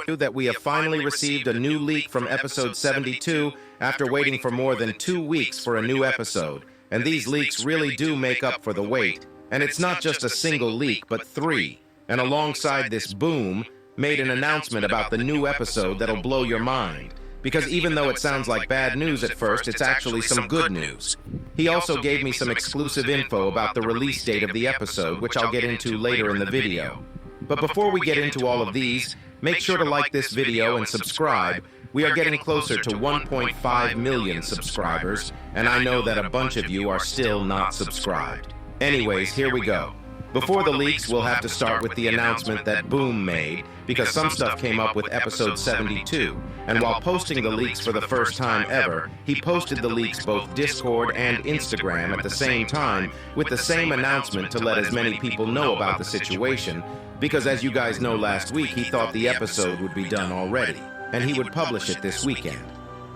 that we have finally received a new leak from episode 72 after waiting for more than 2 weeks for a new episode. And these leaks really do make up for the wait. And it's not just a single leak, but 3. And alongside this, Boom made an announcement about the new episode that'll blow your mind. Because even though it sounds like bad news at first, it's actually some good news. He also gave me some exclusive info about the release date of the episode, which I'll get into later in the video. But before we get into all of these, make sure to like this video and subscribe. We are getting closer to 1.5 million subscribers, and I know that a bunch of you are still not subscribed. Anyways, here we go. Before the leaks, we'll have to start with the announcement that Boom made, because some stuff came up with episode 72, and while posting the leaks for the first time ever, he posted the leaks both Discord and Instagram at the same time, with the same announcement to let as many people know about the situation, because as you guys know, last week he thought the episode would be done already, and he would publish it this weekend.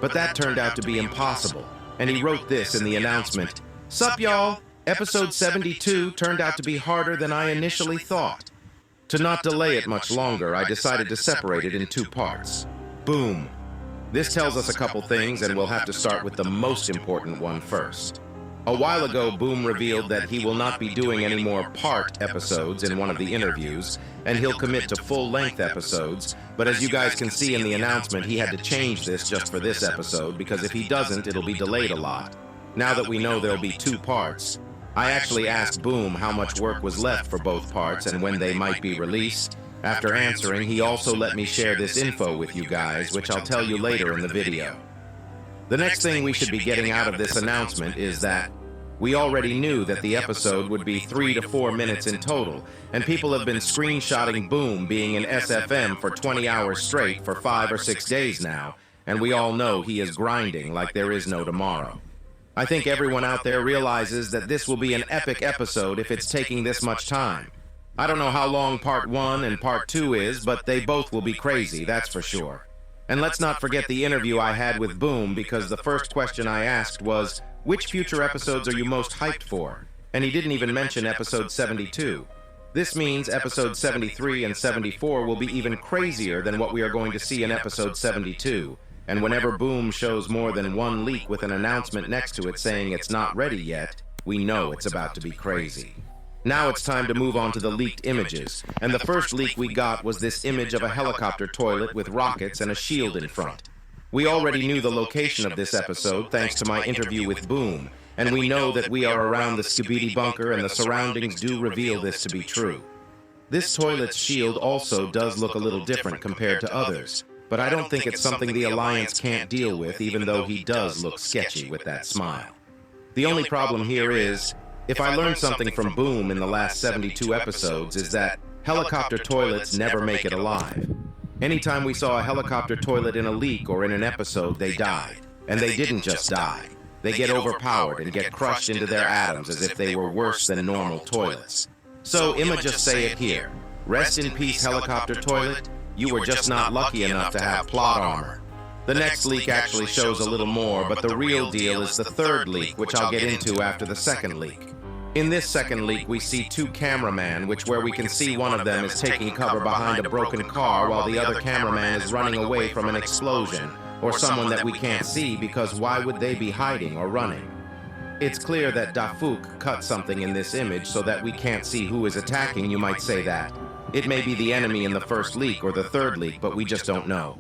But that turned out to be impossible, and he wrote this in the announcement: "Sup y'all? Episode 72 turned out to be harder than I initially thought. To not delay it much longer, I decided to separate it in 2 parts. Boom. This tells us a couple things, and we'll have to start with the most important one first. A while ago, Boom revealed that he will not be doing any more part episodes in one of the interviews, and he'll commit to full-length episodes, but as you guys can see in the announcement, he had to change this just for this episode, because if he doesn't, it'll be delayed a lot. Now that we know there'll be 2 parts, I actually asked Boom how much work was left for both parts and when they might be released. After answering, he also let me share this info with you guys, which I'll tell you later in the video. The next thing we should be getting out of this announcement is that we already knew that the episode would be 3 to 4 minutes in total, and people have been screenshotting Boom being in SFM for 20 hours straight for 5 or 6 days now, and we all know he is grinding like there is no tomorrow. I think everyone out there realizes that this will be an epic episode if it's taking this much time. I don't know how long part 1 and part 2 is, but they both will be crazy, that's for sure. And let's not forget the interview I had with Boom, because the first question I asked was, which future episodes are you most hyped for? And he didn't even mention episode 72. This means episode 73 and 74 will be even crazier than what we are going to see in episode 72. And whenever Boom shows more than 1 leak with an announcement next to it saying it's not ready yet, we know it's about to be crazy. Now it's time to move on to the leaked images, and the first leak we got was this image of a helicopter toilet with rockets and a shield in front. We already knew the location of this episode thanks to my interview with Boom, and we know that we are around the Skibidi bunker, and the surroundings do reveal this to be true. This toilet's shield also does look a little different compared to others, but I don't think it's something the Alliance can't deal with, even though he does look sketchy with that smile. The only problem here is, if I learned something from Boom in the last 72 episodes, is that helicopter toilets never make it alive. Anytime we saw a helicopter toilet in a leak or in an episode, they died. And they didn't just die. They get overpowered and get crushed into their atoms as if they were worse than normal toilets. So I'ma just say it here. Rest in peace, helicopter toilet. You were just not lucky enough to have plot armor. The next leak actually shows a little more, but the real deal is the third leak, which I'll get into after the second leak. In this second leak, we see 2 cameramen, where we can see one of them is taking cover behind a broken car while the other cameraman is running away from an explosion, or someone that we can't see, because why would they be hiding or running? It's clear that Dafuk cut something in this image so that we can't see who is attacking, you might say that. It may be the enemy in the first leak or the third leak, but we just don't know.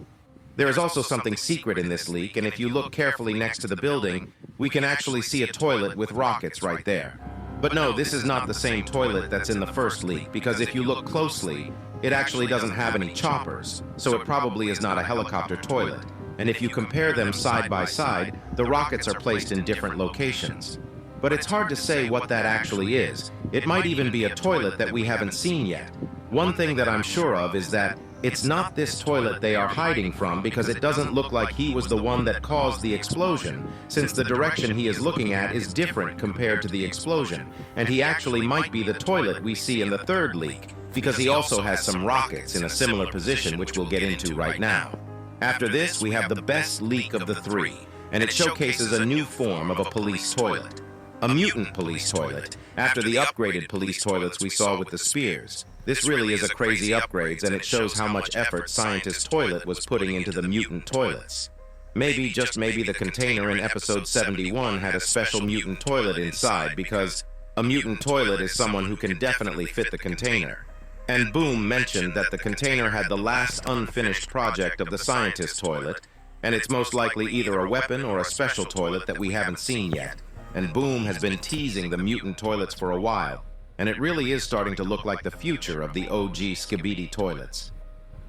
There is also something secret in this leak, and if you look carefully next to the building, we can actually see a toilet with rockets right there. But no, this is not the same toilet that's in the first leak, because if you look closely, it actually doesn't have any choppers, so it probably is not a helicopter toilet. And if you compare them side by side, the rockets are placed in different locations. But it's hard to say what that actually is. It might even be a toilet that we haven't seen yet. One thing that I'm sure of is that it's not this toilet they are hiding from, because it doesn't look like he was the one that caused the explosion, since the direction he is looking at is different compared to the explosion, and he actually might be the toilet we see in the third leak, because he also has some rockets in a similar position, which we'll get into right now. After this, we have the best leak of the 3, and it showcases a new form of a police toilet. A mutant police toilet, after the upgraded police toilets we saw with the spears. This really is a crazy upgrades, and it shows how much effort Scientist Toilet was putting into the mutant toilets. Maybe, just maybe, the container in episode 71 had a special mutant toilet inside, because a mutant toilet is someone who can definitely fit the container. And Boom mentioned that the container had the last unfinished project of the Scientist Toilet, and it's most likely either a weapon or a special toilet that we haven't seen yet. And Boom has been teasing the mutant toilets for a while, and it really is starting to look like the future of the OG Skibidi toilets.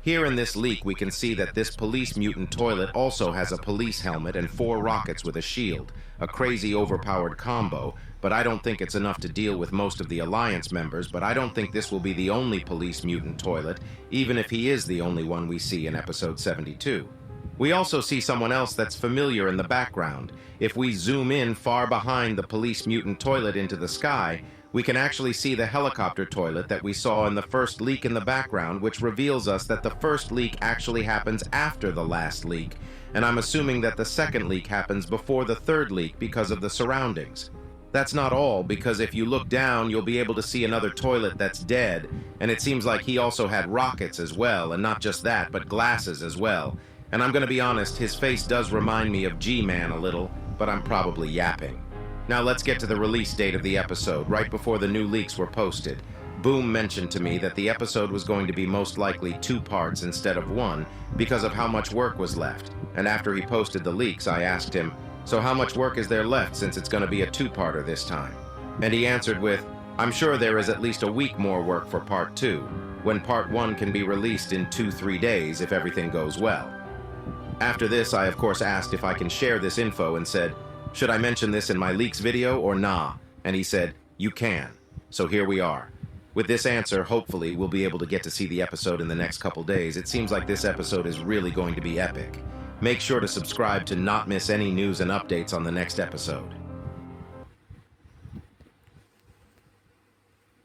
Here in this leak, we can see that this police mutant toilet also has a police helmet and 4 rockets with a shield, a crazy overpowered combo, but I don't think it's enough to deal with most of the Alliance members, but I don't think this will be the only police mutant toilet, even if he is the only one we see in episode 72. We also see someone else that's familiar in the background. If we zoom in far behind the police mutant toilet into the sky, we can actually see the helicopter toilet that we saw in the first leak in the background, which reveals us that the first leak actually happens after the last leak, and I'm assuming that the second leak happens before the third leak because of the surroundings. That's not all, because if you look down, you'll be able to see another toilet that's dead, and it seems like he also had rockets as well, and not just that, but glasses as well. And I'm gonna be honest, his face does remind me of G-Man a little, but I'm probably yapping. Now let's get to the release date of the episode, right before the new leaks were posted. Boom mentioned to me that the episode was going to be most likely 2 parts instead of 1, because of how much work was left. And after he posted the leaks, I asked him, so how much work is there left since it's going to be a 2-parter this time? And he answered with, I'm sure there is at least a week more work for part 2, when part 1 can be released in 2-3 days if everything goes well. After this, I of course asked if I can share this info and said, should I mention this in my leaks video or nah? And he said, you can. So here we are. With this answer, hopefully we'll be able to get to see the episode in the next couple days. It seems like this episode is really going to be epic. Make sure to subscribe to not miss any news and updates on the next episode.